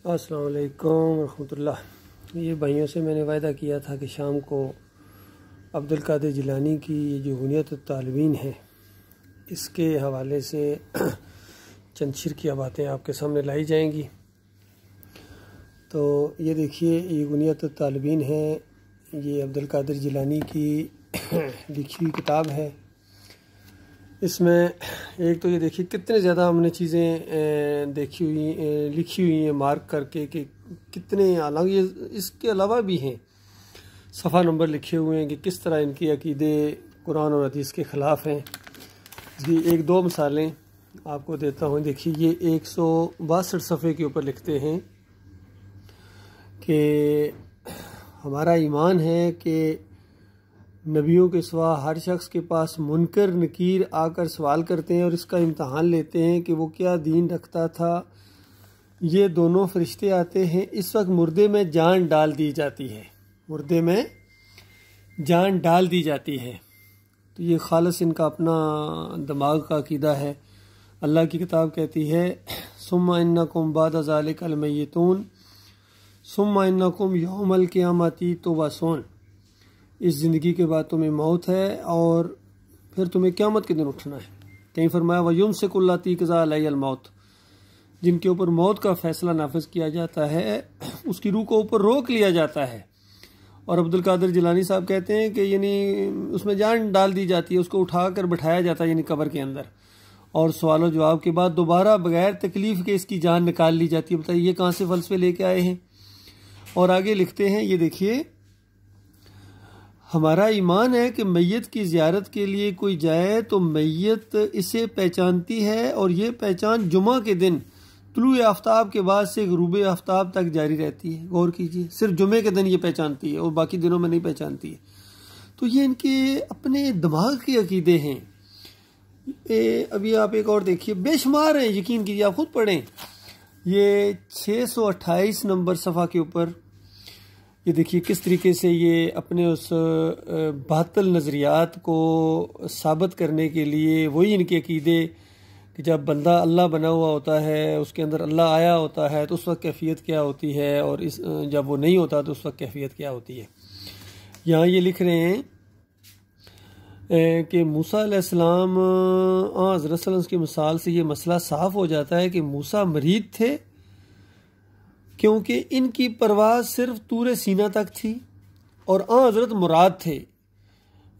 السلام علیکم ورحمۃ اللہ۔ یہ بھائیوں سے میں نے وعدہ کیا تھا کہ شام کو عبدالقادر جیلانی کی یہ جو غنیت الطالبین ہے اس کے حوالے سے چند شرکیہ باتیں آپ کے سامنے لائی جائیں گی۔ تو یہ دیکھیے، یہ غنیت الطالبین ہے، یہ عبدالقادر جیلانی کی لکھی ہوئی کتاب ہے۔ اس میں ایک تو یہ دیکھیے کتنے زیادہ ہم نے چیزیں لکھی ہوئی ہیں مارک کر کے کہ کتنے، حالانکہ یہ اس کے علاوہ بھی ہیں، صفحہ نمبر لکھے ہوئے ہیں کہ کس طرح ان کی عقیدے قرآن اور حدیث کے خلاف ہیں۔ اس کی ایک دو مثالیں آپ کو دیتا ہوں۔ دیکھیے، یہ 162 صفحے کے اوپر لکھتے ہیں کہ ہمارا ایمان ہے کہ نبیوں کے سوا ہر شخص کے پاس منکر نکیر آ کر سوال کرتے ہیں اور اس کا امتحان لیتے ہیں کہ وہ کیا دین رکھتا تھا۔ یہ دونوں فرشتے آتے ہیں، اس وقت مردے میں جان ڈال دی جاتی ہے، مردے میں جان ڈال دی جاتی ہے۔ تو یہ خالص ان کا اپنا دماغ کا عقیدہ ہے۔ اللہ کی کتاب کہتی ہے ثم انکم بعد ذلک لمیتون ثم انکم یوم القیامۃ تبعثون۔ اس زندگی کے بعد تمہیں موت ہے اور پھر تمہیں قیامت کے دن اٹھنا ہے۔ کہیں فرمایا وَيُمْسِكُ اللَّاتِي قَضَىٰ عَلَيْهَا الْمَوْتِ، جن کے اوپر موت کا فیصلہ نافذ کیا جاتا ہے اس کی روح کو اوپر روک لیا جاتا ہے۔ اور عبدالقادر جیلانی صاحب کہتے ہیں کہ یعنی اس میں جان ڈال دی جاتی ہے، اس کو اٹھا کر بٹھایا جاتا ہے یعنی قبر کے اندر، اور سوال و جواب کے بعد دوبارہ بغیر تکلیف کے اس کی جان نکال لی جاتی ہے۔ بتائیے یہ کہاں سے فلسفے لے کے آئے ہیں۔ اور آگے لکھتے ہیں، یہ دیکھیے، ہمارا ایمان ہے کہ میت کی زیارت کے لیے کوئی جائے تو میت اسے پہچانتی ہے، اور یہ پہچان جمعہ کے دن طلوع آفتاب کے بعد سے غروب آفتاب تک جاری رہتی ہے۔ غور کیجیے، صرف جمعے کے دن یہ پہچانتی ہے اور باقی دنوں میں نہیں پہچانتی ہے۔ تو یہ ان کے اپنے دماغ کے عقیدے ہیں۔ ابھی آپ ایک اور دیکھیے، بے شمار ہیں، یقین کیجیے، آپ خود پڑھیں۔ یہ 628 نمبر صفحہ کے اوپر یہ دیکھیے کس طریقے سے یہ اپنے اس باطل نظریات کو ثابت کرنے کے لیے وہی ان کے عقیدے کہ جب بندہ اللہ بنا ہوا ہوتا ہے، اس کے اندر اللہ آیا ہوتا ہے تو اس وقت کیفیت کیا ہوتی ہے، اور جب وہ نہیں ہوتا تو اس وقت کیفیت کیا ہوتی ہے۔ یہاں یہ لکھ رہے ہیں کہ موسیٰ علیہ السلام، حضرت صلی اللہ علیہ وسلم کی مثال سے یہ مسئلہ صاف ہو جاتا ہے کہ موسیٰ مرید تھے کیونکہ ان کی پرواز صرف طور سینہ تک تھی، اور حضرت مراد تھے۔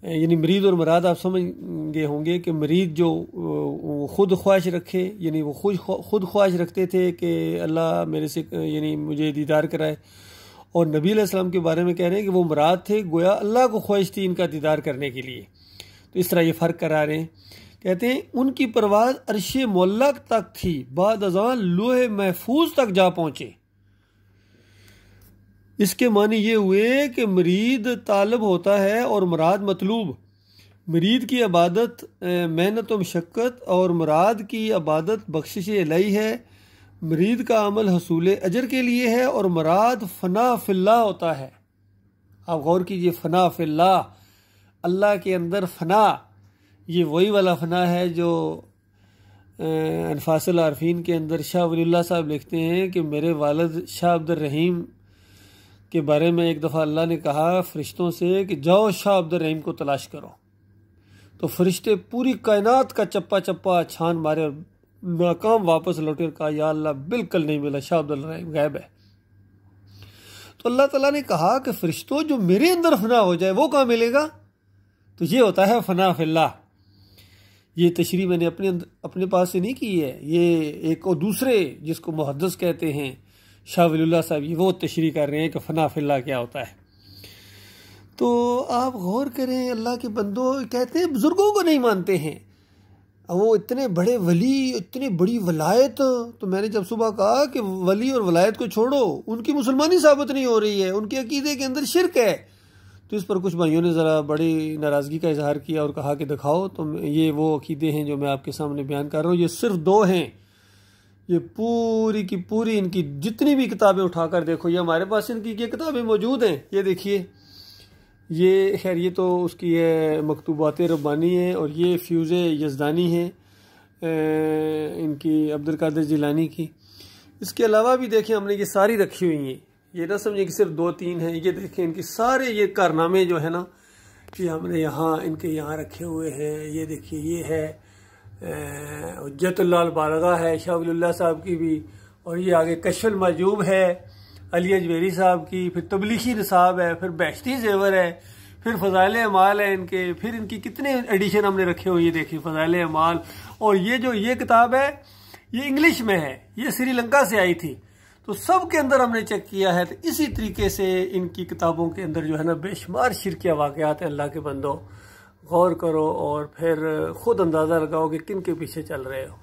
یعنی مرید اور مراد آپ سمجھ گئے ہوں گے کہ مرید جو خود خواہش رکھے، یعنی وہ خود خواہش رکھتے تھے کہ اللہ میرے سے یعنی مجھے دیدار کرائے، اور نبی علیہ السلام کے بارے میں کہہ رہے ہیں کہ وہ مراد تھے، گویا اللہ کو خواہش تھی ان کا دیدار کرنے کے لیے۔ تو اس طرح یہ فرق کرا رہے ہیں۔ کہتے ہیں ان کی پرواز عرش معلق تک تھی، بعد ازاں لوح محفوظ تک جا پہنچے۔ اس کے معنی یہ ہوئے کہ مرید طالب ہوتا ہے اور مراد مطلوب۔ مرید کی عبادت محنت و مشقت اور مراد کی عبادت بخشش الہی ہے۔ مرید کا عمل حصول اجر کے لیے ہے اور مراد فنا فی اللہ ہوتا ہے۔ آپ غور کیجئے، فنا فی اللہ، اللہ کے اندر فنا، یہ وہی والا فنا ہے جو انفاس العارفین کے اندر شاہ ولی اللہ صاحب لکھتے ہیں کہ میرے والد شاہ عبد الرحیم کے بارے میں ایک دفعہ اللہ نے کہا فرشتوں سے کہ جاؤ شاہ عبد الرحیم کو تلاش کرو، تو فرشتے پوری کائنات کا چپا چپا چھان مارے اور ناکام واپس لوٹے اور کہا یا اللہ بالکل نہیں ملا، شاہ عبد الرحیم غائب ہے۔ تو اللہ تعالیٰ نے کہا کہ فرشتوں جو میرے اندر فنا ہو جائے وہ کہاں ملے گا؟ تو یہ ہوتا ہے فنا فی اللہ۔ یہ تشریح میں نے اپنے پاس سے نہیں کی ہے، یہ ایک اور دوسرے جس کو محدث کہتے ہیں شاہ ولی اللہ صاحب، یہ وہ تشریح کر رہے ہیں کہ فنا فی اللہ کیا ہوتا ہے۔ تو آپ غور کریں، اللہ کے بندوں، کہتے ہیں بزرگوں کو نہیں مانتے ہیں، وہ اتنے بڑے ولی، اتنی بڑی ولایت۔ تو میں نے جب صبح کہا کہ ولی اور ولایت کو چھوڑو، ان کی مسلمانی ثابت نہیں ہو رہی ہے، ان کے عقیدے کے اندر شرک ہے، تو اس پر کچھ بھائیوں نے ذرا بڑی ناراضگی کا اظہار کیا اور کہا کہ دکھاؤ تو یہ وہ عقیدے ہیں جو میں آپ کے سامنے بیان کر رہا ہوں۔ یہ صرف دو ہیں، یہ پوری کی پوری ان کی جتنی بھی کتابیں اٹھا کر دیکھو، یہ ہمارے پاس ان کی یہ کتابیں موجود ہیں۔ یہ دیکھیے، یہ خیر یہ تو اس کی ہے مکتوبات ربانی ہیں، اور یہ فیوز یزدانی ہیں ان کی، عبدالقادر جیلانی کی۔ اس کے علاوہ بھی دیکھیں ہم نے یہ ساری رکھی ہوئی ہیں، یہ نہ سمجھیں کہ صرف 2-3 ہیں، یہ دیکھیں ان کی سارے یہ کارنامے جو ہے نا کہ ہم نے یہاں ان کے یہاں رکھے ہوئے ہیں۔ یہ دیکھیے یہ ہے حجت اللہ البالغہ ہے شاہ ولی اللہ صاحب کی بھی، اور یہ آگے کشف المحجوب ہے علی اجمیری صاحب کی، پھر تبلیغی نصاب ہے، پھر بہشتی زیور ہے، پھر فضائل اعمال ہے ان کے، پھر ان کی کتنے ایڈیشن ہم نے رکھے ہوئے، یہ دیکھیں فضائل اعمال۔ اور یہ جو یہ کتاب ہے یہ انگلش میں ہے، یہ سری لنکا سے آئی تھی، تو سب کے اندر ہم نے چیک کیا ہے۔ تو اسی طریقے سے ان کی کتابوں کے اندر جو ہے نا بے شمار شرکیہ واقعات ہیں۔ اللہ کے بندو غور کرو اور پھر خود اندازہ لگاؤ کہ کن کے پیچھے چل رہے ہو۔